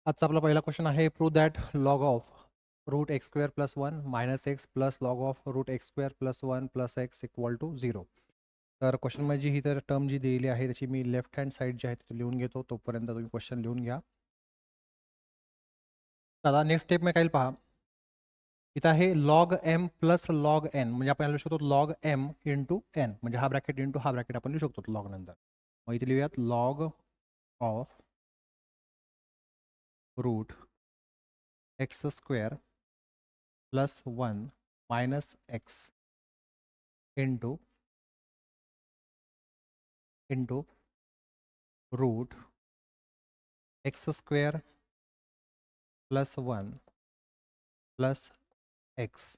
आजचा आपला पहिला क्वेश्चन आहे prove that log of root x square plus 1 minus X plus log of root x square plus 1 plus X equal to 0. तर question म्हणजे ही तर term जी दिलेली आहे त्याची मी लेफ्ट हँड साईड जी आहे ती लिहून घेतो, तोपर्यंत तुम्ही क्वेश्चन लिहून घ्या. आता नेक्स्ट स्टेप मी काय पहा, इथं आहे log M plus log N, म्हणजे आपण लिहू शकतो लॉग एम इंटू एन, म्हणजे हा ब्रॅकेट इंटू हा ब्रॅकेट आपण लिहू शकतो लॉग नंतर. मग इथे लिहूयात log of root x square plus 1 minus X into root x square plus 1 plus X.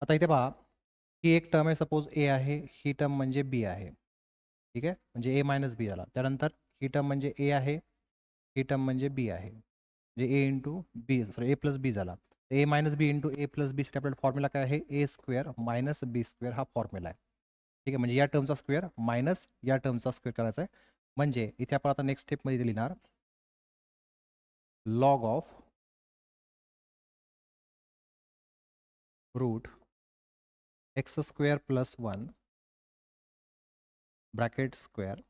आता इथे पहा, ही एक टर्म आहे, सपोज ए आहे, ही टर्म म्हणजे बी आहे, ठीक आहे, म्हणजे ए मायनस बी झाला. त्यानंतर ही टर्म म्हणजे ए आहे, ही टर्म म्हणजे बी आहे, म्हणजे ए इंटू बी, ए प्लस बी झाला. ए मायनस बी इंटू ए प्लस बी साठी आपल्याला फॉर्म्युला काय आहे, A square minus B square हा फॉर्म्युला आहे, ठीक आहे. म्हणजे या टर्मचा स्क्वेअर मायनस या टर्मचा स्क्वेअर करायचा आहे. म्हणजे इथे आपण आता नेक्स्ट स्टेपमध्ये लिहिणार log of root x square plus 1 bracket square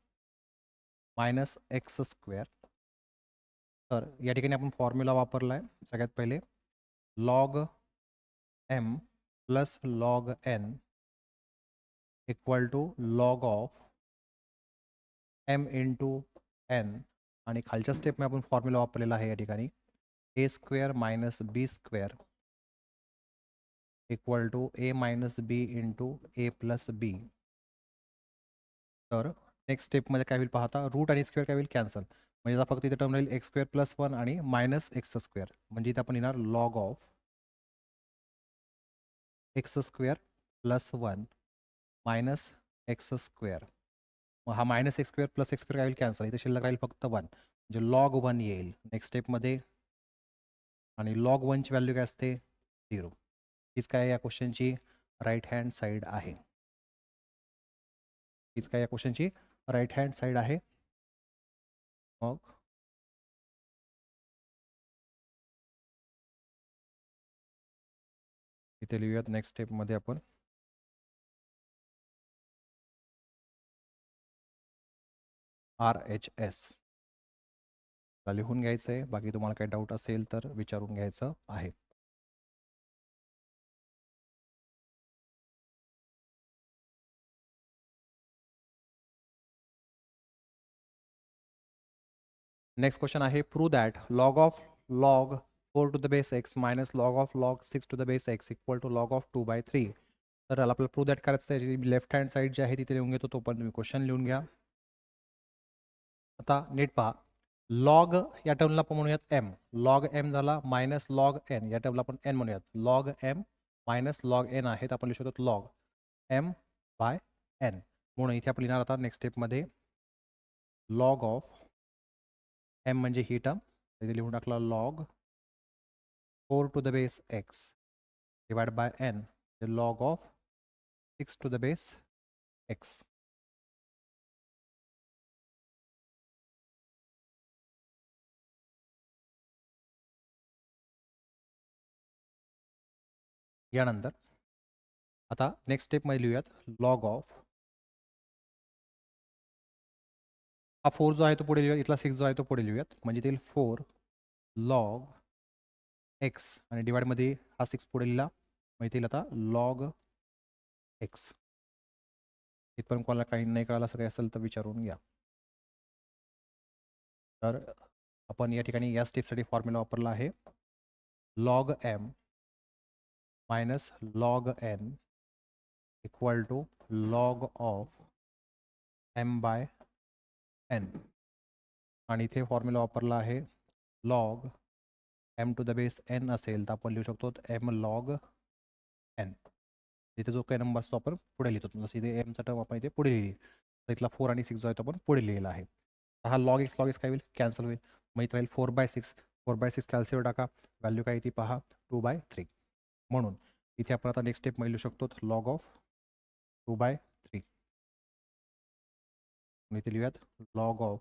minus x square. तर या ठिकाणी आपण फॉर्म्युला वापरला आहे. सगळ्यात पहिले log M plus log N equal to log of M into N, आणि खालच्या स्टेपमध्ये आपण फॉर्म्युला वापरलेला आहे या ठिकाणी A square minus B square equal to A minus B into A plus B. तर नेक्स्ट स्टेपमध्ये काय होईल पाहता, रूट आणि स्क्वेअर काय होईल कॅन्सल, म्हणजे आता फक्त इथे टर्म राहील एक्स स्क्वेअर प्लस 1 आणि मायनस एक्स स्क्वेअर. म्हणजे इथे आपण येणार log of x square plus 1 minus x square. मग हा minus x square plus x square काय होईल कॅन्सल, इथे शिल्लक राहील फक्त 1, म्हणजे लॉग 1 येईल नेक्स्ट स्टेपमध्ये. आणि लॉग 1ची व्हॅल्यू काय असते 0. हीच काय या क्वेश्चनची राईट हँड साईड आहे. हीच काय या क्वेश्चनची राईट हँड साईड आहे. मग इथे लिहूयात नेक्स्ट स्टेपमध्ये आपण RHS लिहून घ्यायचं आहे. बाकी तुम्हाला काही डाऊट असेल तर विचारून घ्यायचं आहे. नेक्स्ट क्वेश्चन आहे prove that log of log 4 to the base X minus log of log 6 to the base x equal to log of 2/3. तर आपल्याला प्रूव्ह दॅट करायचं आहे. लेफ्ट हँड साईड जी आहे तिथे लिहून घेतो, तोपर्यंत तुम्ही क्वेश्चन लिहून घ्या. आता नीट पहा, लॉग या टर्मला आपण म्हणूयात एम, लॉग एम झाला मायनस लॉग एन, या टर्मला आपण एन म्हणूयात. Log M minus log N आहे, तर आपण लिहू शकतो लॉग एम बाय एन. म्हणून इथे आपण लिहिणार आता नेक्स्ट स्टेपमध्ये लॉग ऑफ एम म्हणजे ही टर्म, इथे लिहून टाकला log 4 to the base X divide by N, log of 6 to the base X. यानंतर आता नेक्स्ट स्टेपमध्ये लिहूयात लॉग ऑफ हा 4 जो आहे तो पुढे लिहूयात, इथला 6 जो आहे तो पुढे लिहूयात, म्हणजे येईल 4 लॉग एक्स आणि डिवाइडमध्ये हा 6 पुढे लिहिला, मग येईल आता लॉग एक्स. इथपर्यंत कोणाला काही नाही कळालं असं काही असेल तर विचारून घ्या. तर आपण या ठिकाणी या स्टेपसाठी फॉर्म्युला वापरला आहे log M minus log N equal to log of M by N, आणि इथे फॉर्म्युला वापरला आहे log M to the base N असेल तर आपण लिहू शकतो एम लॉग एन. इथे जो काही नंबर असतो आपण पुढे लिहितो, जसं इथे एमचा टर्म आपण इथे पुढे लिहिली, तर इथला 4 आणि 6 जो आहे तो आपण पुढे लिहिलेला आहे. हा लॉग एक्स काय होईल कॅन्सल होईल, मग इथे राहील 4/6, 4/6 कॅल्सियर टाका, व्हॅल्यू काय ती पहा 2/3. म्हणून इथे आपण आता नेक्स्ट स्टेप लिहू शकतो लॉग ऑफ 2/3. इथे लिहूयात लॉग ऑफ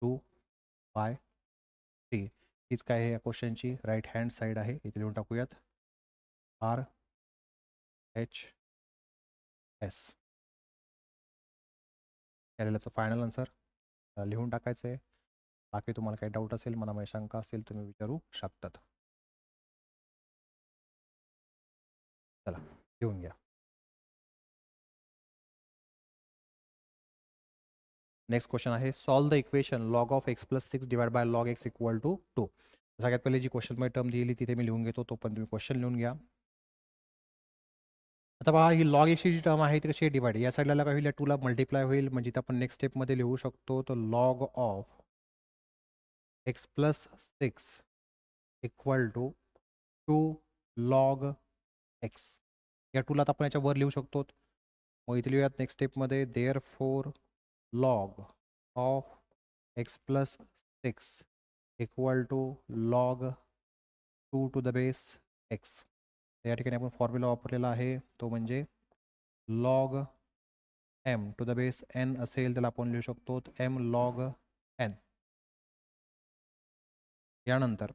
2/3. हीच काय आहे या क्वेश्चनची राईट हँड साईड आहे. इथे लिहून टाकूयात RHS. केलेल्याचं फायनल आन्सर लिहून टाकायचं आहे. बाकी तुम्हाला काही डाऊट असेल, मनामध्ये शंका असेल, तुम्ही विचारू शकतात. चला लिहून घ्या. नेक्स्ट क्वेश्चन आहे solve the equation log of x + 6 divide by log x = 2. सगळ्यात पहिले जी क्वेश्चनमध्ये टर्म दिली तिथे मी लिहून घेतो, तो पण तुम्ही क्वेश्चन लिहून घ्या. आता पहा ही लॉग एक्सची जी टर्म आहे ती कशी डिवाइड, या साईडला काय होईल, 2ला मल्टिप्लाय होईल, म्हणजे इथं आपण नेक्स्ट स्टेपमध्ये लिहू शकतो तो log of x + 6 = 2 log x. या 2ला आपण याच्यावर लिहू शकतो. मग इथे लिहूयात नेक्स्ट स्टेपमध्ये therefore log of x + 6 = log 2 to the base x. या ठिकाणी आपण फॉर्म्युला वापरलेला आहे, तो म्हणजे log m to the base n असेल, त्याला आपण लिहू शकतो m log n. यानंतर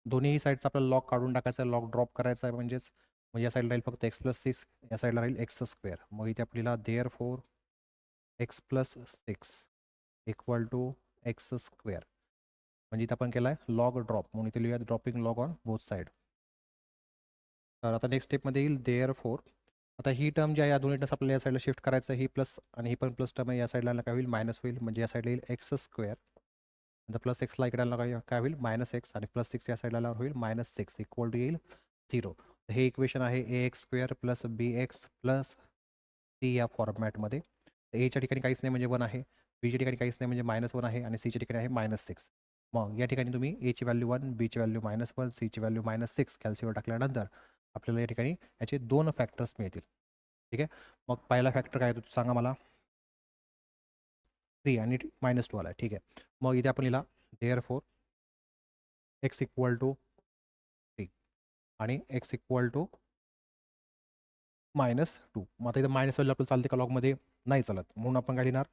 दोन्ही साईडचा आपल्याला लॉग काढून टाकायचा आहे, लॉग ड्रॉप करायचा आहे, म्हणजेच मग या साईडला राहील फक्त x + 6, या साईडला राहील x². मग इथे आपल्याला देअरफॉर x + 6 = x². म्हणजे इथं आपण केला आहे लॉग ड्रॉप, म्हणून इथे लिहूया dropping log on both side. तर आता नेक्स्ट स्टेपमध्ये येईल देअरफॉर. आता ही टर्म जी आहे या दोन्ही टर्म्स आपल्याला या साईडला शिफ्ट करायचं आहे, ही प्लस आणि ही पण प्लस टर्म आहे, या साईडला काय होईल मायनस होईल, म्हणजे या साईडला येईल x². आता प्लस एक्सला इकडे काय होईल -x, आणि +6 या साईडला होईल -6 = येईल 0. हे इक्वेशन आहे ax² + bx + c या फॉर्मॅटमध्ये. एच्या ठिकाणी काहीच नाही म्हणजे 1 आहे, बीच्या ठिकाणी काहीच नाही म्हणजे -1 आहे, आणि सीच्या ठिकाणी आहे -6. मग या ठिकाणी तुम्ही एची व्हॅल्यू 1, बीची व्हॅल्यू -1, सीची व्हॅल्यू -6 कॅल्क्युलेट टाकल्यानंतर आपल्याला या ठिकाणी याचे 2 फॅक्टर्स मिळतील. ठीक आहे. मग पहिला फॅक्टर काय तो सांगा मला. 3 आणि -2 आला. ठीक आहे. मग इथे आपण लिहिला देअरफॉर x = 3 आणि x = -2. मग आता इथं मायनस व्हॅल्यू आपल्याला चालते का लॉगमध्ये? नाही चालत, म्हणून आपण काय लिहिणार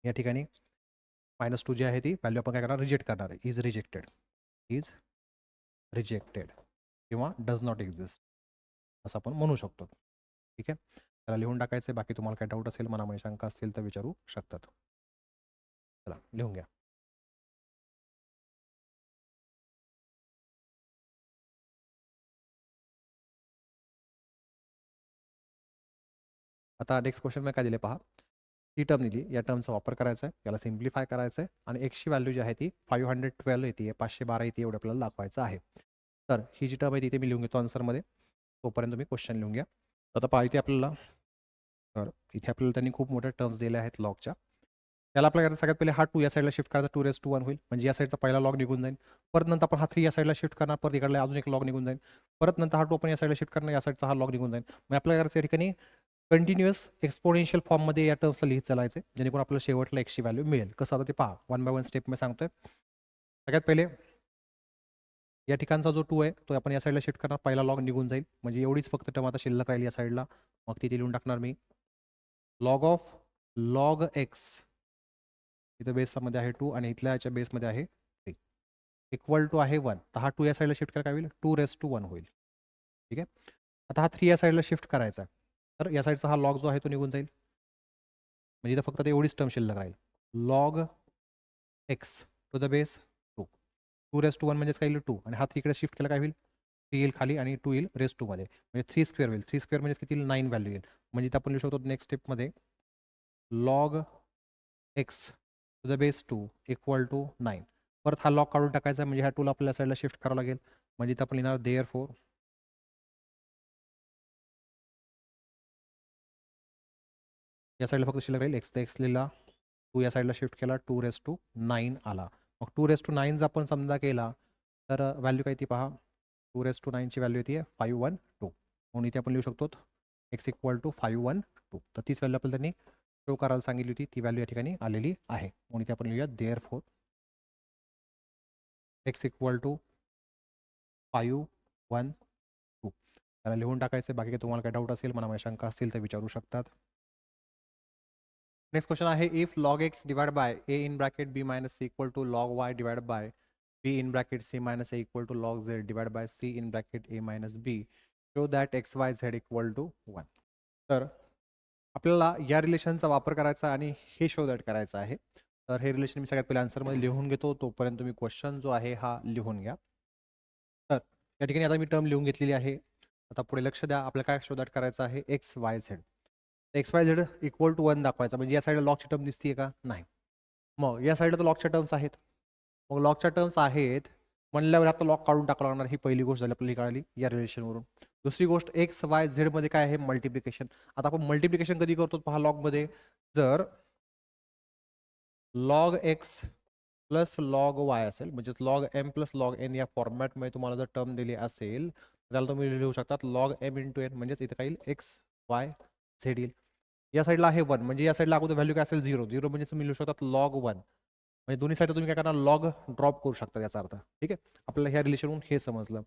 या ठिकाणी -2 जी आहे ती व्हॅल्यू आपण काय करणार, रिजेक्ट करणार आहे. इज रिजेक्टेड किंवा डज नॉट एक्झिस्ट असं आपण म्हणू शकतो. ठीक आहे. त्याला लिहून टाकायचं आहे. बाकी तुम्हाला काय डाऊट असेल, मनामध्ये शंका असतील तर विचारू शकतात. चला लिहून घ्या. आता नेक्स्ट क्वेश्चन काय दिले पहा. ही टर्म दिली, या टर्मचा वापर करायचा आहे, याला सिम्प्लिफाय करायचं आहे, आणि एक्सची व्हॅल्यू जी आहे ती 512 येते, 512 येते एवढं आपल्याला दाखवायचं आहे. तर ही जी टर्म आहे तिथे मी लिहून घेतो आन्सरमध्ये, तोपर्यंत तुम्ही क्वेश्चन लिहून घ्या. आता पहा इथे आपल्याला, तर इथे आपल्याला त्यांनी खूप मोठ्या टर्म्स दिल्या आहेत लॉगच्या. त्याला आपल्याला सगळ्यात पहिले हा 2 या साईडला शिफ्ट करायचा, 2⁻1 होईल, म्हणजे या साईडचा पहिला लॉग निघून जाईल. परत नंतर आपण हा 3 या साईडला शिफ्ट करणार, परत इकडला अजून एक लॉग निघून जाईल. परत नंतर हा 2 आपण या साईडला शिफ्ट करणार, या साईडचा हा लॉग निघून जाईल. मग आपल्याला करायचं या ठिकाणी कंटिन्युअस एक्सपोनेन्शियल फॉर्ममध्ये या टर्म्सला लिहित चालायचे, जेणेकरून आपल्याला शेवटला एक्सची व्हॅल्यू मिळेल. कसं आता ते पहा, 1 बाय 1 स्टेप मी सांगतोय. सगळ्यात पहिले या ठिकाणचा जो 2 आहे तो आपण या साईडला शिफ्ट करणार, पहिला लॉग निघून जाईल, म्हणजे एवढीच फक्त टर्म आता शिल्लक राहील या साईडला. मग तिथे लिहून टाकणार मी लॉग ऑफ लॉग एक्स, इथं बेसमध्ये आहे 2 आणि इथल्या याच्या बेसमध्ये आहे 3 = आहे 1. तर हा 2 या साईडला शिफ्ट करा, काय होईल 2⁻1 होईल. ठीक आहे. आता हा 3 या साईडला शिफ्ट करायचा, तर या साईडचा हा लॉग जो आहे तो निघून जाईल, म्हणजे इथं फक्त एवढीच टर्म शिल्लक राहील. Log X to the base 2, 2⁻1 म्हणजेच काय येईल 2, आणि हा 3 इकडे शिफ्ट केला काय होईल 3 येईल खाली, आणि 2 येईल ⁻2 मध्ये, म्हणजे 3² होईल. 3² म्हणजे किती येईल 9 व्हॅल्यू येईल. म्हणजे इथं आपण लिहू शकतो नेक्स्ट स्टेपमध्ये log X to the base 2 = 9. परत हा लॉग काढून टाकायचा, म्हणजे ह्या 2ला आपल्याला साईडला शिफ्ट करावं लागेल, म्हणजे इथं आपण लिहिणार देअरफॉर या साईडला फक्त शिल्लक राहील एक्स, तर एक्स लिहिला, 2 या साईडला शिफ्ट केला, 2⁻9 आला. मग 2⁻9 जर आपण समजा केला तर व्हॅल्यू काय ती पहा, 2⁻9 ची व्हॅल्यू येते 512, म्हणून इथे आपण लिहू शकतो x = 512. तर तीच व्हॅल्यू आपल्याला त्यांनी शो करायला सांगितली होती, ती व्हॅल्यू या ठिकाणी आलेली आहे, म्हणून इथे आपण लिहूया देअरफॉर x = 512. त्याला लिहून टाकायचं. बाकी काही तुम्हाला काय डाऊट असेल, मनामध्ये शंका असतील तर विचारू शकतात. नेक्स्ट क्वेश्चन आहे if log x divide by a in bracket B minus c equal to log y divide by b in bracket c minus a equal to log z divide by c in bracket a minus b show that x y z equal to 1. तर आपल्याला या रिलेशनचा वापर करायचा आणि हे show that करायचं आहे. तर हे रिलेशन मी सगळ्यात पहिले आन्सरमध्ये लिहून घेतो, तोपर्यंत तुम्ही क्वेश्चन जो आहे हा लिहून घ्या. तर या ठिकाणी आता मी टर्म लिहून घेतलेली आहे. आता पुढे लक्ष द्या, आपल्याला काय शो दॅट करायचं आहे x y z. X y z equal to 1 दाखवायचा, म्हणजे या साईडला लॉगची टर्म दिसतीये का? नाही. मग या साईडला तर लॉगच्या टर्म्स आहेत. मग लॉगच्या टर्म्स आहेत म्हणल्यावर आता लॉग काढून टाकावं लागणार. ही पहिली गोष्ट झाली आपल्याला कळाली या रिलेशनवरून. दुसरी गोष्ट एक्स वाय झेड मध्ये काय आहे मल्टिप्लिकेशन. आता आपण मल्टिप्लिकेशन कधी करतो पहा लॉगमध्ये, जर log x plus log y असेल म्हणजे log M plus log N या फॉर्मॅटमध्ये तुम्हाला जर टर्म दिली असेल त्याला तुम्ही लिहू शकतात लॉग एम इंटू एन, म्हणजेच इथे काही एक्स वाय झेड येईल. या साईडला आहे 1 म्हणजे या साईडला अगोदर व्हॅल्यू काय असेल 0 0 म्हणजे तुम्ही लिहू शकतात लॉग 1. म्हणजे दोन्ही साईड तुम्ही काय करणार लॉग ड्रॉप करू शकता याचा अर्थ. ठीक आहे, आपल्याला ह्या रिलेशनवरून हे समजलं.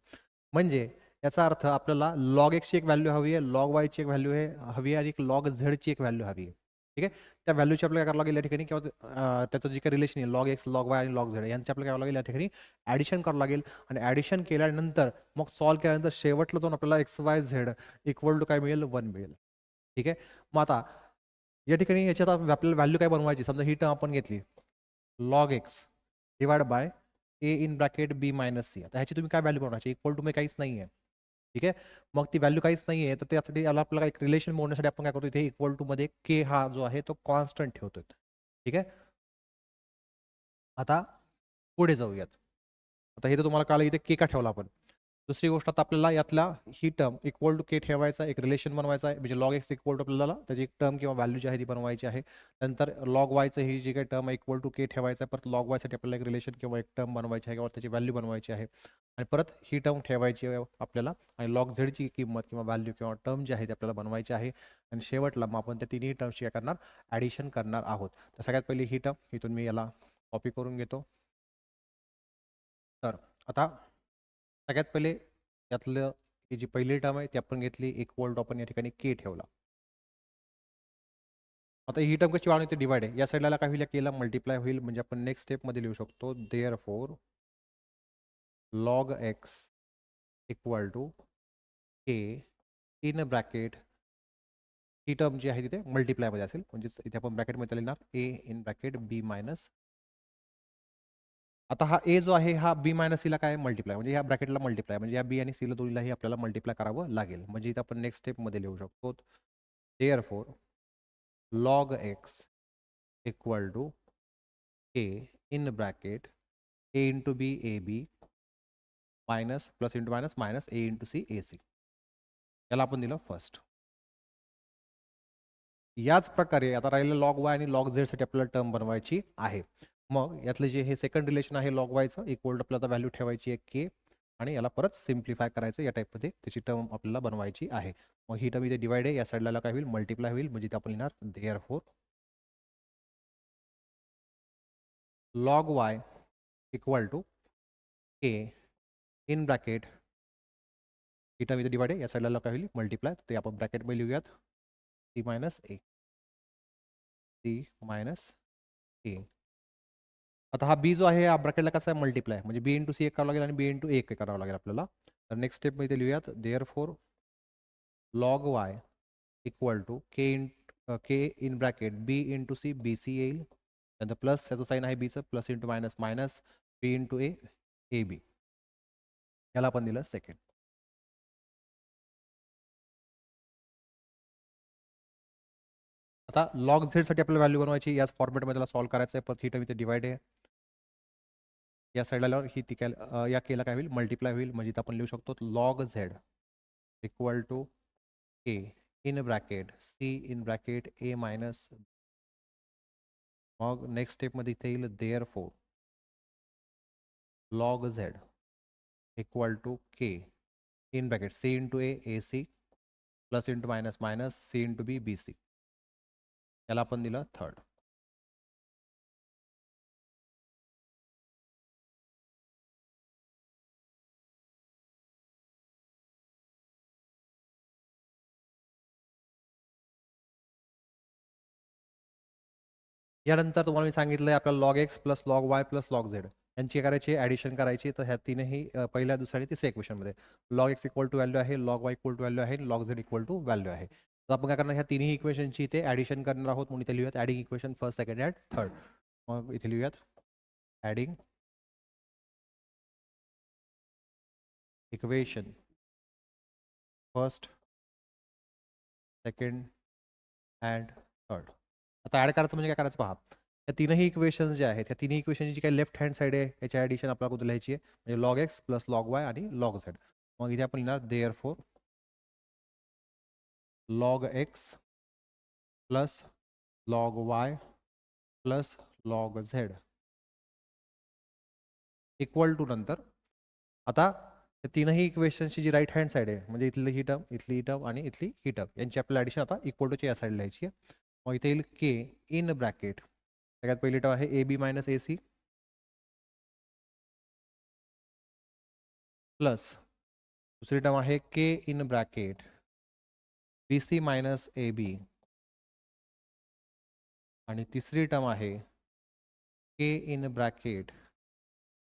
म्हणजे याचा अर्थ आपल्याला लॉग एक्सची एक व्हॅल्यू हवी आहे, लॉग वायची एक व्हॅल्यू हवी आहे आणि एक लॉग झेडची एक व्हॅल्यू हवी आहे. ठीक आहे, त्या व्हॅल्यूची आपल्याला काय करावं लागेल या ठिकाणी, किंवा त्याचं जे काही रिलेशन आहे लॉग एक्स लॉग वाय आणि लॉग झेड यांचे आपल्याला काय करावं लागेल या ठिकाणी ॲडिशन करावं लागेल. आणि ॲडिशन केल्यानंतर मग सॉल्व्ह केल्यानंतर शेवटला जाऊन आपल्याला x y z equal to काय मिळेल 1 मिळेल. ठीक आहे, मग आता या ठिकाणी याच्यात आपल्याला व्हॅल्यू काय बनवायची, समजा ही टर्म आपण घेतली log x divide by a in bracket B minus c. आता ह्याची तुम्ही काय व्हॅल्यू बनवायची, इक्वल टू मध्ये काहीच नाही आहे. ठीक आहे, मग ती व्हॅल्यू काहीच नाही आहे तर त्यासाठी याला आपल्याला एक रिलेशन मोडण्यासाठी आपण काय करतो इथे इक्वल टू मध्ये के हा जो आहे तो कॉन्स्टंट ठेवतोय. ठीक आहे, आता पुढे जाऊयात. आता हे तर तुम्हाला कळलं इथे के का ठेवला आपण. दुसरी गोष्ट आता आपल्याला यातला ही टर्म इक्वल टू के ठेवायचा, एक रिलेशन बनवायचा आहे म्हणजे लॉग एक्स इक्वल टू आपल्याला त्याची एक टर्म किंवा व्हॅल्यू जी आहे ती बनवायची आहे. नंतर लॉग वायचं ही जी काही टर्म आहे इक्वल टू के ठेवायचा आहे, परत लॉग वायसाठी आपल्याला एक रिलेशन किंवा एक टर्म बनवायची आहे किंवा त्याची व्हॅल्यू बनवायची आहे आणि परत ही टर्म ठेवायची आहे आपल्याला आणि लॉग झेडची किंमत किंवा व्हॅल्यू किंवा टर्म जी आहे ती आपल्याला बनवायची आहे. आणि शेवटला मग आपण त्या तिन्ही टर्मची काय करणार ॲडिशन करणार आहोत. तर सगळ्यात पहिली ही टर्म इथून मी याला कॉपी करून घेतो. तर आता सगळ्यात पहिले यातलं ही जी पहिली टर्म आहे ती आपण घेतली, इक्वल टू आपण या ठिकाणी के ठेवला. आता ही टर्म कशी वाढवते डिवाइड आहे, या साईडला काय होईल केला मल्टिप्लाय होईल, म्हणजे आपण नेक्स्ट स्टेपमध्ये लिहू शकतो therefore log x equal to K in bracket ही टर्म जी आहे तिथे मल्टिप्लायमध्ये असेल, म्हणजे इथे आपण ब्रॅकेटमध्ये लिहिणार A in bracket B minus. आता हा ए जो आहे हा बी मायनस सीला काय मल्टिप्लाय म्हणजे ह्या ब्रॅकेटला मल्टिप्लाय म्हणजे या बी आणि सीला दोन्हीलाही आपल्याला मल्टिप्लाय करावं लागेल. म्हणजे इथे आपण नेक्स्ट स्टेपमध्ये लिहू शकतो therefore log x equal to K in bracket a into b a B minus plus into minus minus a into c a c. याला आपण दिलं फर्स्ट. याच प्रकारे आता राहिलं लॉग वाय आणि लॉग झेडसाठी आपल्याला टर्म बनवायची आहे. मग यातलं जे हे सेकंड रिलेशन आहे लॉग वायचं इक्वल टू आपल्याला व्हॅल्यू ठेवायची आहे के आणि याला परत सिम्प्लिफाय करायचं, या टाईपमध्ये त्याची टर्म आपल्याला बनवायची आहे. मग ही टर्म इथे डिवाइड आहे, या साईडला काय होईल मल्टिप्लाय होईल, म्हणजे इथे आपण लिहिणार therefore log y equal to K in bracket ही टर्म इथे डिवाइड आहे, या साईडला काय होईल मल्टिप्लाय, ते आपण ब्रॅकेटमध्ये लिहूयात सी मायनस ए सी मायनस ए. आता हा बी जो आहे हा ब्रॅकेटला कसा आहे मल्टिप्लाय, म्हणजे बी इंटू सी एक करावं लागेल आणि बी इंटू एक करावं लागेल आपल्याला. तर नेक्स्ट स्टेप मध्ये लिहूयात therefore log y equal to K in bracket B into C B C येईल, नंतर प्लस याचं साईन आहे बीचं plus into minus minus B into A A B. याला आपण दिलं सेकंड. आता लॉग झेडसाठी आपल्याला व्हॅल्यू बनवायची, याच फॉर्मॅटमध्ये त्याला सॉल्व्ह करायचं आहे. परत ही टर्म इथे डिवाइड आहे, या साईडला आल्यावर ही ती या केला काय होईल मल्टिप्लाय होईल, म्हणजे इथं आपण लिहू शकतो log z equal to K in bracket c in bracket a minus. मग नेक्स्ट स्टेपमध्ये इथे येईल therefore log z equal to K in bracket c into A a C plus into minus minus c into b b c. याला आपण दिलं third. यानंतर तुम्हाला मी सांगितलं आपल्याला log x plus log y plus log z यांची करायची ॲडिशन करायची. तर ह्या तीनही पहिल्या दुसऱ्या आणि तिसऱ्या इक्वेशनमध्ये log x equal to value आहे, log y equal to value आहे, log z equal to value आहे. तर आपण काय करणार, ह्या तिन्ही इक्वेशनची इथे ॲडिशन करणार आहोत. म्हणून इथे लिहूयात adding equation first second and third. मग इथे लिहूयात adding equation first second and third. आता ॲड करायचं म्हणजे काय करायचं पहा. या तीनही इक्वेशन्स जे आहेत, या तिन्ही इक्वेशनची जी काही लेफ्ट हँड साईड आहे याची ॲडिशन आपल्याला कुठे लिहायची आहे, म्हणजे log x plus log y आणि लॉग झेड. मग इथे आपण लिहिणार therefore log x plus log y plus log z equal to नंतर आता या तीनही इक्वेशन्सची जी राईट हँड साईड आहे, म्हणजे इथली ही टर्म, इथली ही टर्म आणि इथली ही टर्म, यांची आपल्याला ॲडिशन आता इक्वल टूच्या या साईड लिहायची आहे. मग इथे येईल के इन ब्रॅकेट, सगळ्यात पहिली टर्म आहे A B minus A C plus दुसरी टर्म आहे K in bracket B C minus A B आणि तिसरी टर्म आहे K in bracket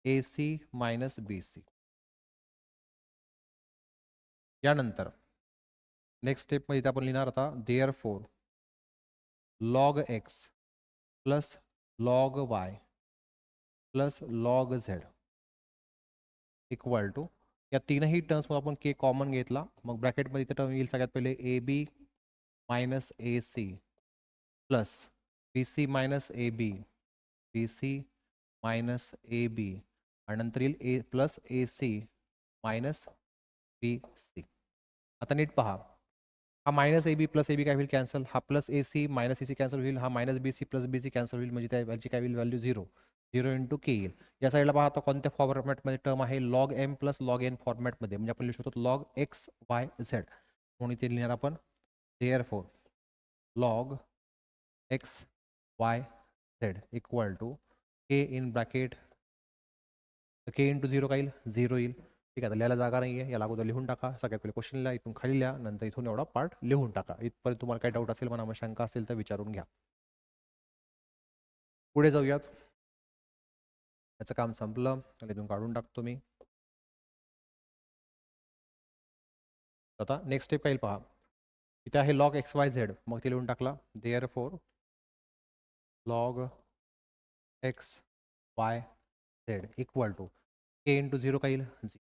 A C minus B C. यानंतर नेक्स्ट स्टेपमध्ये इथे आपण लिहिणार आता therefore log x plus log y plus log z equal to, या तीनही टर्म्समध्ये आपण के कॉमन घेतला. मग ब्रॅकेटमध्ये इथे टर्म येईल सगळ्यात पहिले a B minus A C plus b C minus A b, b C minus A B आणि नंतर येईल a plus a C minus B c. आता नीट पहा, हा minus A B plus A B काय होईल कॅन्सल, हा plus a C minus A c cancel होईल, हा मायनस बी c plus b c cancel होईल, म्हणजे त्याची काय होईल व्हॅल्यू 0, 0 इंटू के येईल. या साईडला पहा आता कोणत्या फॉर्मॅटमध्ये टर्म आहे, log M plus log n फॉर्मॅटमध्ये, म्हणजे आपण लिहू शकतो लॉग एक्स वाय झेड. म्हणून इथे लिहिणार आपण therefore log x y z equal to K in bracket, k into 0 काय येईल 0 येईल. ठीक आहे, आता लिहायला जागा नाही आहे, याला अगोदर लिहून टाका. सगळ्यात पहिले क्वेश्चन लिहा, इथून खाली लिहा, नंतर इथून एवढा पार्ट लिहून टाका. इथपर्यंत तुम्हाला काही डाऊट असेल, मनामध्ये शंका असेल तर विचारून घ्या. पुढे जाऊयात. याचं काम संपलं, इथून काढून टाकतो मी. आता नेक्स्ट स्टेप काय येईल पहा, इथे आहे लॉग एक्स वाय झेड, मग ते लिहून टाकला therefore log x y z equal to k into 0 काय येईल 0.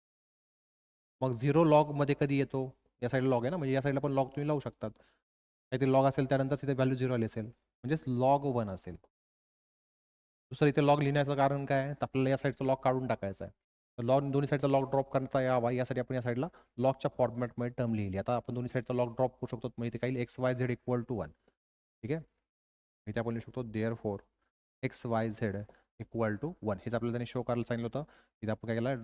मग 0 लॉगमध्ये कधी येतो, या साईडला लॉग आहे ना, म्हणजे या साईडला पण लॉग तुम्ही लावू शकतात. काहीतरी लॉग असेल त्यानंतर तिथे व्हॅल्यू 0 आली असेल, म्हणजेच लॉग 1 असेल. दुसरं इथे लॉग लिहिण्याचं कारण काय आहे, तर आपल्याला या साईडचा लॉग काढून टाकायचा आहे. तर लॉग दोन्ही साईडचा लॉग ड्रॉप करता यावा यासाठी आपण या साईडला लॉगच्या फॉर्मॅटमध्ये टर्म लिहिली. आता आपण दोन्ही साईडचा लॉग ड्रॉप करू शकतो, म्हणजे इथे काही x y z equal to 1. ठीक आहे, इथे आपण लिहू शकतो therefore x y z equal to 1. हेच आपल्याला त्यांनी शो करायला सांगितलं होतं. इथे आपण काय केलं,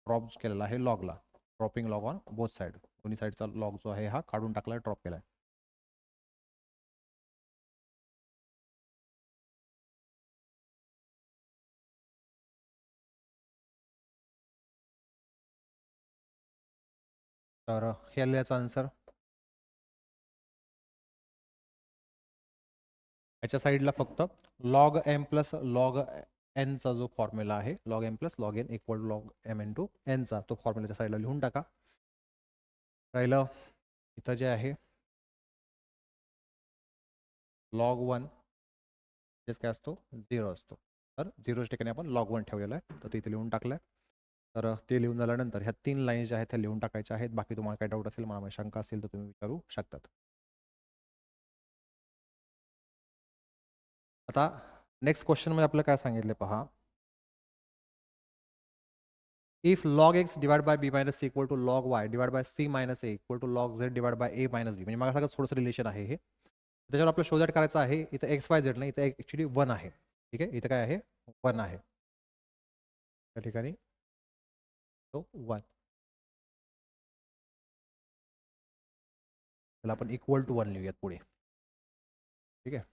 ड्रॉप केलेला आहे लॉगला, dropping log on both side. दोन्ही साईडचा लॉग जो आहे हा काढून टाकला, ड्रॉप केला आहे. तर हे आलं याचा आन्सर. याच्या साईडला फक्त लॉग एम प्लस लॉग एनचा जो फॉर्म्युला आहे, log M plus log N equal to log M into एनचा, तो फॉर्म्युला साईडला लिहून टाका. राहिलं इथं जे आहे लॉग 1 तेच काय असतो 0 असतो, तर 0च्या ठिकाणी आपण लॉग 1 ठेवलेलं आहे, तर तिथे लिहून टाकलं आहे. तर ते लिहून झाल्यानंतर ह्या 3 लाईन्स ज्या आहेत त्या लिहून टाकायच्या आहेत. बाकी तुम्हाला काही डाऊट असेल, मला शंका असेल तर तुम्ही विचारू शकतात. आता नेक्स्ट क्वेश्चनमध्ये आपल्याला काय सांगितलं पहा, if log x divided by b minus c equal to log y divided by c minus a equal to log z divided by a minus b, म्हणजे मला सगळं थोडंसं रिलेशन आहे हे, त्याच्यावर आपल्याला शोध करायचं आहे. इथं एक्स वाय झेड नाही, इथं ॲक्च्युली 1 आहे. ठीक आहे, इथं काय आहे 1 आहे त्या ठिकाणी, तो 1, त्याला आपण इक्वल टू 1 लिहूयात पुढे. ठीक आहे,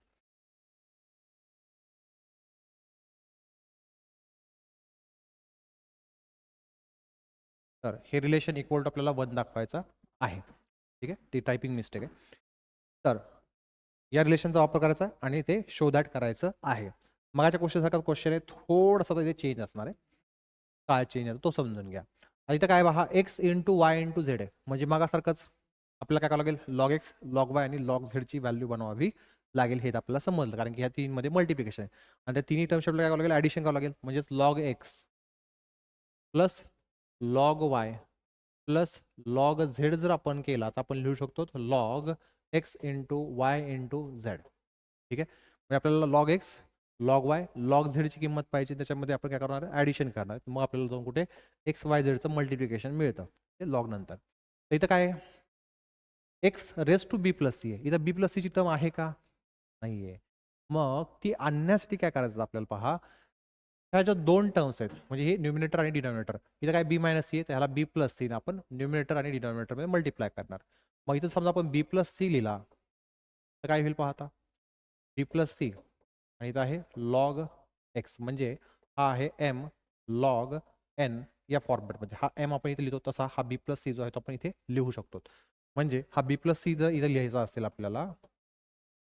तर हे रिलेशन इक्वल टू आपल्याला 1 दाखवायचं आहे. ठीक आहे, ती टायपिंग मिस्टेक आहे. तर या रिलेशनचा वापर करायचा आणि ते शो दॅट करायचं आहे. मगाच्या क्वेश्चनसारखा क्वेश्चन आहे, थोडासा तिथे चेंज असणार आहे. काय चेंज आहे तो समजून घ्या. आणि इथं काय पहा, x into y into Z आहे, म्हणजे मागासारखंच आपल्याला काय करावं लागेल, लॉग एक्स लॉग वाय आणि लॉग झेडची व्हॅल्यू बनवावी लागेल. हे आपल्याला समजलं, कारण की ह्या तीनमध्ये मल्टिप्लिकेशन आहे आणि त्या तिन्ही टर्म्स आपल्याला काय करावं लागेल, ॲडिशन करावं लागेल. म्हणजेच log x plus log y plus log z जर आपण केला तर आपण लिहू शकतो log x into y into z. ठीक आहे, म्हणजे आपल्याला log x log y log झेडची किंमत पाहिजे, त्याच्यामध्ये आपण काय करणार, ॲडिशन करणार. मग आपल्याला जाऊन कुठे एक्स वाय झेडचं मल्टिप्लिकेशन मिळतं ते लॉग नंतर. तर इथं काय x raise to b plus c आहे, इथं बी प्लस सीची टर्म आहे का, नाही आहे. मग ती आणण्यासाठी काय करायचं आपल्याला पहा, ह्या ज्या दोन टर्म्स आहेत म्हणजे हे न्यूमिनेटर आणि डिनॉमिनेटर, इथं काय बी मायनस सी आहे, तर ह्याला बी प्लस सी आपण न्यूमिनेटर आणि डिनॉमिनेटरमध्ये मल्टिप्लाय करणार. मग इथं समजा आपण बी प्लस सी लिहिला तर काय होईल पाहता, बी प्लस सी आणि इथं आहे लॉग एक्स, म्हणजे हा आहे एम लॉग एन या फॉर्मॅटमध्ये. हा एम आपण इथे लिहितो, तसा हा बी प्लस सी जो आहे तो आपण इथे लिहू शकतो. म्हणजे हा बी प्लस सी जर इथे लिहायचा असेल आपल्याला,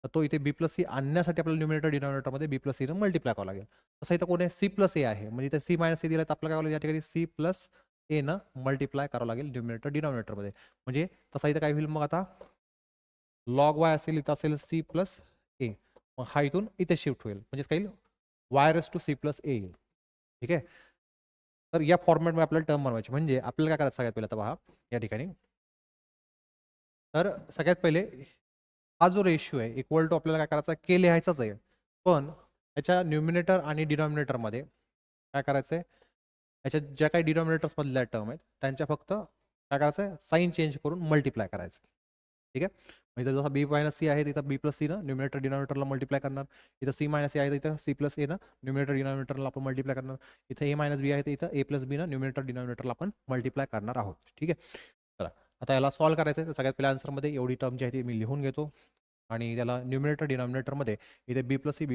तर तो इथे बी प्लस सी आणण्यासाठी आपल्याला न्यूमिनेटर डिनॉमिनेटरमध्ये बी प्लस सीनं मल्टिप्लाय करावं लागेल. तसं इथं कोण आहे, सी प्लस ए आहे, म्हणजे इथे सी मायनस सी दिला तर आपल्याला काय करावं लागेल, या ठिकाणी सी प्लस एनं मल्टिप्लाय करावं लागेल न्यूमिनेटर डिनॉमिनेटरमध्ये. म्हणजे तसा इथं काय होईल मग आता, लॉग वाय असेल, इथं असेल सी प्लस ए, मग हा इथून इथे शिफ्ट होईल, म्हणजे काही y raise to C plus A येईल. ठीक आहे, तर या फॉर्मॅटमध्ये आपल्याला टर्म बनवायची. म्हणजे आपल्याला काय करायचं सगळ्यात पहिले आता पहा या ठिकाणी, तर सगळ्यात पहिले हा जो रेशिओ आहे इक्वल टू आपल्याला काय करायचा, के लिहायचाच आहे, पण याच्या न्यूमिनेटर आणि डिनॉमिनेटरमध्ये काय करायचं आहे, याच्यात ज्या काही डिनॉमिनेटर्स मधल्या टर्म आहेत त्यांच्या फक्त काय करायचं आहे, साईन चेंज करून मल्टिप्लाय करायचं. ठीक आहे, म्हणजे जसं बी मायनस सी आहे तिथं बी प्लस सी ना न्यूमिनेटर डिनॉमिनेटरला मल्टिप्लाय करणार. इथं सी मायनस सी आहे तर इथं सी प्लस ए ना न्यूमिनेटर डिनॉमिनेटरला आपण मल्टिप्लाय करणार. इथं ए मायनस बी आहे तर इथं ए प्लस बी ना न्यूमिनेटर डिनॉमिनेटरला आपण मल्टिप्लाय करणार आहोत. ठीक आहे, चला आता याला सॉल्व्ह करायचं आहे. तर सगळ्यात पहिल्या आन्सरमध्ये एवढी टर्म जी आहे ती मी लिहून घेतो आणि त्याला न्यूमिनेटर डिनॉमिनेटरमध्ये इथे बी प्लस सी